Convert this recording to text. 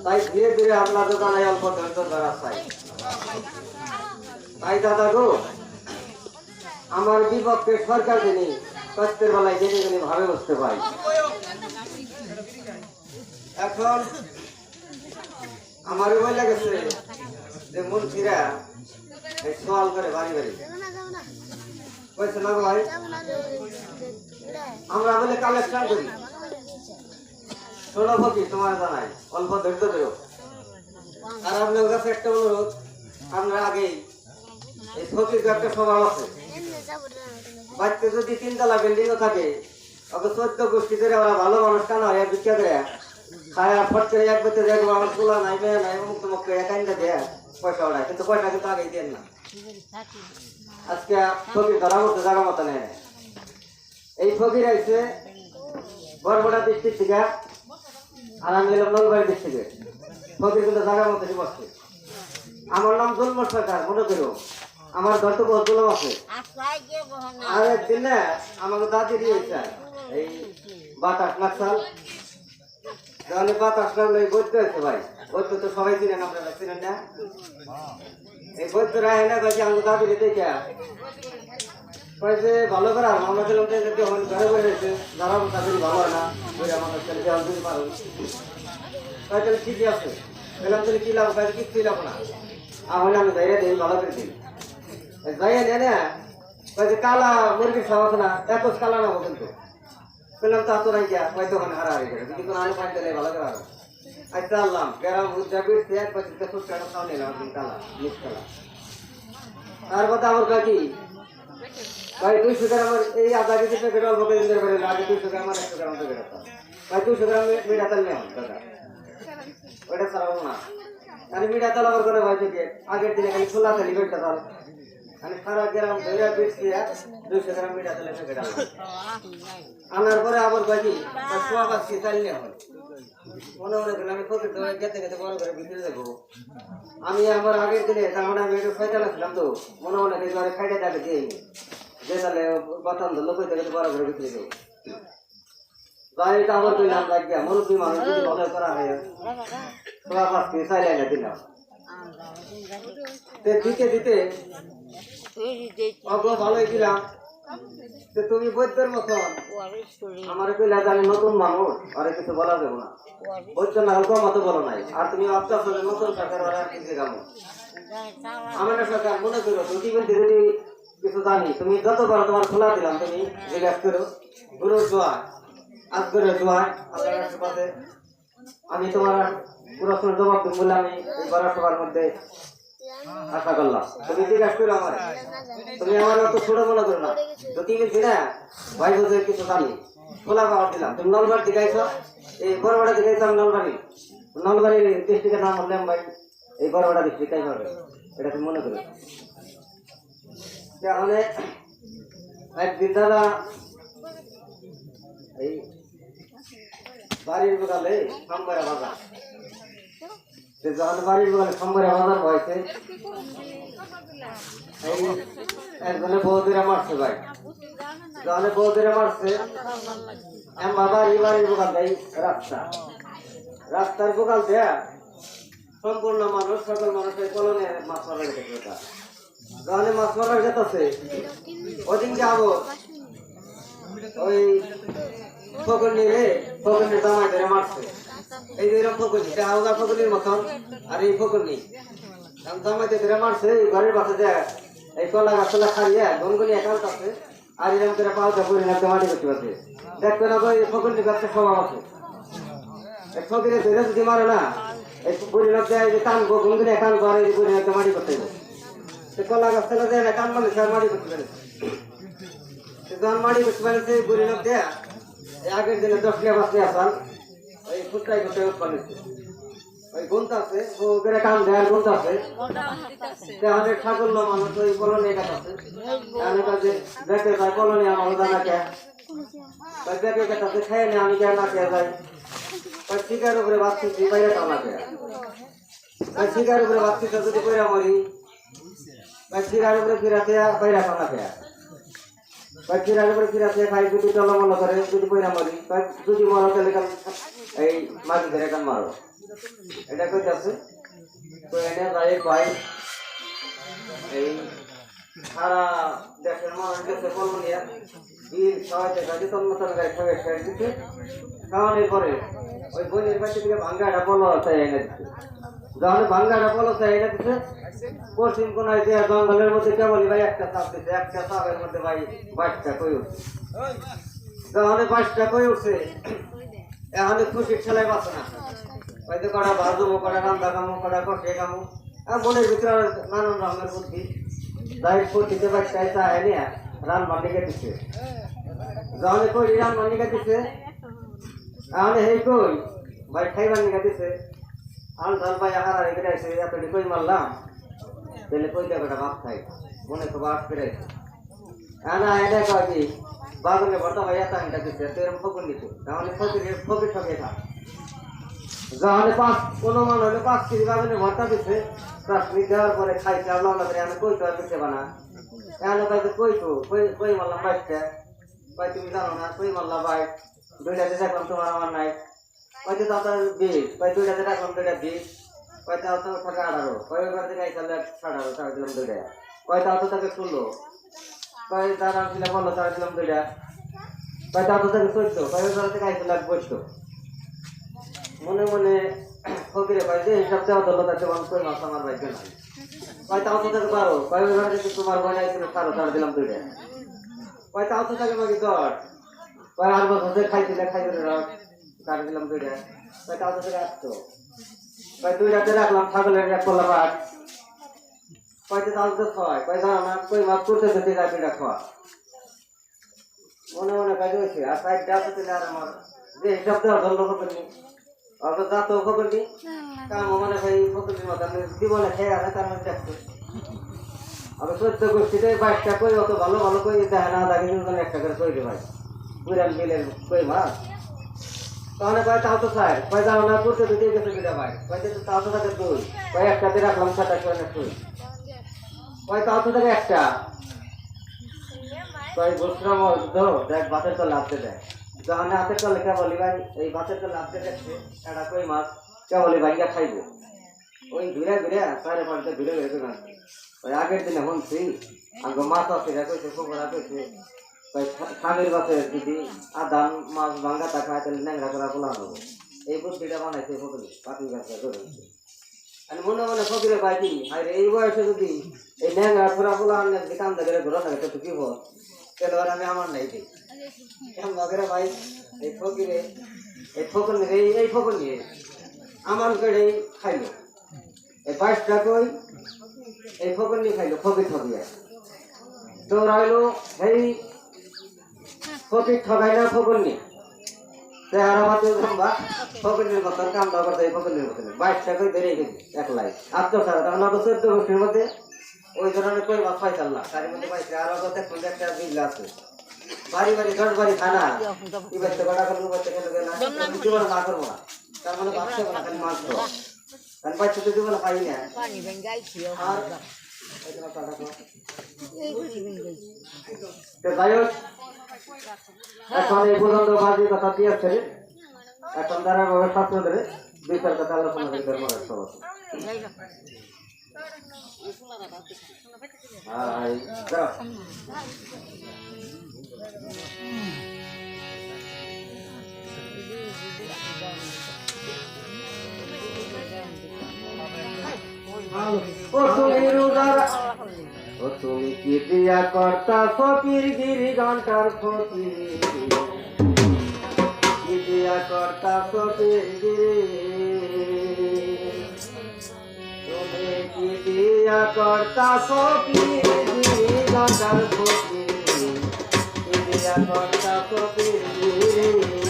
তাই ধীরে ধীরে আপনার দোকানে অল্প ধৈর্য ধরা চাই। তাই দাদা গো, আমার বিপক্ষে সরকার যিনি সত্যের বেলায় জেনে জেনে ভাবে বুঝতে পাই। এখন আমার ভয় লাগেছে যে মন্ত্রীরা এই সওয়াল করে বাড়ি বাড়ি কইছে না ভাই, আমরা বলে কালেকশন করি। শোনো ফকি, তোমার জানাই অল্প ধৈর্য ধরো। আর আপনার কাছে একটা অনুরোধ, আমরা আগেই এই ফকির একটা স্বভাব আছে, বাড়িতে যদি 3 তলা বিল্ডিংও থাকে, ওকে 14 গোষ্ঠী ধরে ওরা ভালো মানুষ কানা হয় ভিক্ষা করে খায়, ফট করে এক বেতে দেখবো আমার তোলা নাই মেয়ে নাই মুক্ত মুখ একাইনটা দেয় পয়সা ওড়ায়, কিন্তু পয়সা কিন্তু আগেই দেন না। আজকে ফকির ধরা মতো জায়গা মতো নেয়। এই ফকির আইছে বরবড়া ডিস্ট্রিক্ট থেকে, আর আমি এলাম নলবাড়ি ডিস্ট্রিক্টে। ফকির কিন্তু জায়গা মতো বসছে। আমার নাম জুলমর সরকার, মনে করো আমার ঘর তো বহুত গোলাম আছে। আর একদিন না আমাকে দাদি দিয়েছে এই বাতাস নাকশাল, তাহলে বাতাস নামলে এই বৈদ্য আছে ভাই, বৈদ্য তো সবাই চিনেন, আপনারা চিনেন না? এই বৈদ্য রায় না কাছে আমাকে দাদি দিতে কয়েছে ভালো করে আমরা ছিলাম যখন ঘরে বসে রয়েছে যারা তাদের ভালো হয় না আমাদের ছেলে দেওয়াল দিতে পারো তাহলে কি আছে বললাম তুমি কি লাভ কাজে কিচ্ছুই লাভ না। আমি আমি যাইয়া দিই ভালো করে দিই যাইয়া নেয় না কয়েছে কালা মুরগির সাবাস না এত কালা না কিন্তু বললাম তা তো নাই গিয়া হয়তো ওখানে হারা হয়ে গেছে কিন্তু আলু পানি দিলে ভালো করে আরো আচ্ছা আনলাম গ্রাম উদ্যাপির এক পঁচিশ টাকা খাওয়া নিলাম কালা মিক্স কালা। তার কথা আমার কাকি ভাই 200 গ্রাম এই আধা কেজি প্যাকেট অল্প করে দিতে পারে, আগে 200 গ্রাম আর 100 গ্রাম প্যাকেট আছে ভাই, 200 গ্রাম মিঠা তেল নেই দাদা, ওইটা ছাড়াবো না। আমি মিঠা তেল আবার করে ভাই থেকে আগের দিনে খালি খোলা তেলি বেটটা তাল আমি সারা গ্রাম ধরে বেচছি 200 গ্রাম মিঠা তেলের প্যাকেট আনার পরে আবার বাকি সোয়া পাচ্ছি তেল নেওয়া হয় মনে মনে করেন আমি ফকির ধরে যেতে যেতে বড় করে বিক্রি দেবো। আমি আমার আগের দিনে তার মানে আমি একটু ফয়তালা ছিলাম তো মনে মনে করি খাইতে যাবে দিয়ে যে তাহলে গতম ধরলো কই থেকে বড় করে বিক্রি দেবো। গাড়িটা আমার তুই নাম লাগিয়া মুরব্বী মানুষ যদি ভালো করা হয় সোয়া পাচ্ছি চাইলে না দিলাম দিতে দিতে অগ্র ভালোই দিলাম। তুমি বৈদ্যের মতন আমার কইলা আমি নতুন মানুষ আর কিছু বলা যাবো না, বৈদ্য না হল মতো বলো নাই। আর তুমি আপনার নতুন সরকার আর কিছু গামো আমার সরকার মনে করো যদি যদি কিছু জানি তুমি যত পারো তোমার খোলা দিলাম, তুমি জিজ্ঞাসা করো গুরুর দোয়া আজগরের দোয়া আপনার পাশে আমি তোমার প্রশ্নের জবাব দিব বলে আমি এই বড় সভার মধ্যে আশা করলাম। তুমি জিজ্ঞাসা করো আমার, তুমি আমার অত ছোট মনে করো না, যদি বলছি না ভাই বলছে কিছু জানি খোলা পাওয়ার দিলাম। তুমি নলবাড়ি দিঘাইছ এই বড়বাড়া দিঘাইছ আমি নলবাড়ির ডিস্ট্রিক্টের নাম বললাম ভাই, এই বড়বাড়া ডিস্ট্রিক্ট কাই হবে এটা তুমি মনে করো। তাহলে একদিন দাদা এই বাড়ির বগালে সাম্বারা বাজার, যখন বাড়ির বগালে সাম্বারা বাজার হয়েছে একজনে বৌদিরা মারছে ভাই, যখন বৌদিরা মারছে বাড়ির বোকাল দেয় রাস্তার বোকাল দেয়া সম্পূর্ণ মানুষ সকল মানুষের কলনে মাছ মারা গেছে। যখন মাছ মারা যেতেছে ওদিন যাবো ওই ফকরনি দামাই ধরে মারছে, এই যে এরকম ফকরনি আলাদা ফকরনির মতন আর এই ফকরনি দামাইতে ধরে মারছে ঘরের বাসে দেয় এই কলা গাছলা খাইয়া গনগনি একান্ত আছে আর এরকম করে পাওয়া যায় পরিণামকে মাটি করতে পারছে। দেখবে না ওই ফকরনি গাছের স্বভাব আছে, এক ফকিরে ধরে যদি মারে না এই পরিণাম দেয় যে টানবো গনগনি একান্ত আর এই পরিণামকে মাটি করতে হবে। সে কলা গাছলা দেয় না টান মানে সে মাটি করতে পারে, যখন মাটি করতে পারে সেই পরিণাম দেয়া আগের দিনে 10 টাকা 5 টাকা আসাল ওই ফুটটাই করতে পারছে ওই গুণটা আছে ওদের কাম দেওয়ার গুণটা আছে আমাদের ঠাকুর মানুষ ওই কলোনি কাজ আছে আমি কাজে দেখে যাই কলোনি আমার দানা কে দেখে কাছে খেয়ে নে আমি কেন না খেয়ে যাই ওই শিকার উপরে বাচ্চি বাইরে টানা খেয়ে ওই শিকার উপরে বাচ্চি যদি কইরা মরি ওই শিকার উপরে ফিরাতে বাইরে টানা খেয়ে ওই শিকার উপরে ফিরাতে খাই যদি চলমল করে যদি কইরা মরি যদি মরো তাহলে এই মাটি ধরে কান মারো এটা কইতাছে তো এনে যাই ভাই এই সারা দেশের মানুষ গেছে কলমনিয়া বীর সবাইতে গাড়ি তন্মতন গাড়ি সবাই শেষ দিচ্ছে খাওয়ানোর পরে ওই বইয়ের বাড়ি থেকে ভাঙ্গাটা বলো চাই এনে দিচ্ছে যখন ভাঙ্গাটা বলো চাই এনে দিচ্ছে পশ্চিম কোনায় যে জঙ্গলের মধ্যে কেবলই ভাই একটা চাপ দিচ্ছে একটা চাপের মধ্যে ভাই 22টা কই উঠছে যখন 22টা কই উঠছে এখন খুশির ছেলে বাঁচে না হয়তো কটা ভাজবো কটা রান্না কামো কটা কষে কামো আর মনের ভিতরে নানান রকমের বুদ্ধি যাই দিতে পারছে চায় নিয়ে রান মালিকে দিচ্ছে যখন কই রান মালিকা দিচ্ছে এখন এই কই ভাই খাইবার নিকা দিচ্ছে আমি ধর ভাই আহার রেখে আছে এতটি কই মারলাম তাহলে কই দেবে ভাত খাই মনে তো বাস ফিরে না এটা কয় কি বাগুনে ভর্তা ভাই এত আনটা দিচ্ছে তো এরকম ফকুন দিচ্ছে তাহলে ফকির ঠকে থাক যখন 5 হলে 5 কেজি বাগুনে ভর্তা দিচ্ছে প্রাথমি দেওয়ার পরে খাইতে আমরা করে আমি কই তো আর দিতে বানা এখানে কইতে কই তো কই মারলাম 22টা কই তুমি জানো না কই মারলাম 22 দুইটাতে দেখলাম তোমার আমার নাই কইতে তো আপনার 20 কই দুইটাতে দেখলাম দুইটা 20 কই তাও তো টাকা 18 কই ওখান থেকে আইসালে 18 টাকা দিলাম দুইটা কই তাও তো তাকে 16 কই তারা দিলাম বলো তারা দিলাম দুইটা কই তাও তো তাকে 14 কই ওখান থেকে আইসালে 22 মনে মনে ফকিরে ভাই যে হিসাব দেওয়া দলত আছে বন্ধ কই মাছ আমার ভাই নাই কই তাও তো তাকে 12 কই ওখান থেকে তোমার ভাই আইসালে 18 টাকা দিলাম দুইটা কই তাও তো তাকে মাগি 10 কই আর বছর খাইতে রাখ তার দিলাম দুইটা কই তাও তো তাকে 800 কই দুইটাতে রাখলাম ছাগলের এক কলা ভাত কইতে তাও তো 6 কই দাও না কই মাছ করতে দিতে রাখিটা খাওয়া মনে মনে কাজ হয়েছে আর সাইড ডাবতে দিলে আর আমার যে হিসাব দেওয়া ধরল ফকরনি অত দাঁত ফকরনি কাম মানে ভাই ফকরনির মতো আমি জীবনে খেয়ে আছে তার মধ্যে দেখতে আমি 14 গোষ্ঠীতে 22টা কই অত ভালো ভালো কই দেখে না দেখে কিন্তু একটা করে কই দে ভাই পুরান বিলের কই মাছ তাহলে কয় তাও তো স্যার কয় যাও না করতে দিতে গেছে বিটা ভাই কইতে তো তাও তো তাকে 2 কয় একটাতে রাখলাম 7টা করে না কই কয় তাও তো তাকে একটা কয় বস্ত্রম দাও দেখ বাতের তো লাভতে দেয় যখন হাতের তো লেখা বলি ভাই এই বাতের তো লাভতে দেখছে এটা কই মাছ কে বলি ভাইয়া খাইবো ওই ঘুরে ঘুরে সাড়ে 5টা ঘুরে ঘুরে না ওই আগের দিনে শুনছি আগে মাছ আছে কইছে খবরা কইছে কই খামের বাসে যদি আদান মাছ ভাঙ্গা তা খায় তাহলে ন্যাংরা করা বলা হবে এই বুদ্ধিটা বানাইছে ফকরি পাতি গাছটা ধরে আর মনে মনে ফকিরে ভাই কি আরে এই বয়সে যদি এই ন্যাংরা করা বলা আনলে যদি কাম ধরে ঘোরা থাকে তো কি হল তাহলে আর আমি আমার নাই দিই এমন মগরে ভাই এই ফকিরে এই ফকর নিয়ে আমার করে খাইলো এই 22টা কই এই ফকর নিয়ে খাইলো ফকির ঠকিয়া তো রইলো এই ফকির ঠকাই না ফকর নিয়ে আর আমাদের ফকরের মতন কাম দাও করতে ফকরের মতন 22টা কই ধরে গেছি একলাই আত্মসারা তখন 14 গোষ্ঠীর মধ্যে ওই ধরনের কই মাছ পাইতাম না তার মধ্যে পাইছে আর দেখুন একটা বিল আছে বাড়ি 10 বাড়ি খানা এবার তো বড় করবো বলতে গেলে না জীবন না করবো না তার মানে ভাবছে না খালি মাছ খাবো কারণ বাচ্চা তো জীবন পাই না পানি ভেঙ্গাইছি আর এটা কাটা তো এই গুলি ভেঙ্গাইছি তো যাই হোক এখন এই পর্যন্ত বাজি কথা দিয়েছে এখন তারা ছাত্র ধরে বিচার কথা আলোচনা করে ধর্মের সভা তুমি কি দিয়া কর্তা ফকির গিরি ঘন্টার ফকির কি দিয়া কর্তা ফকির গিরি তুমি কি দিয়া কর্তা ফকির গিরি ঘন্টার ফকির কি দিয়া কর্তা ফকির গিরি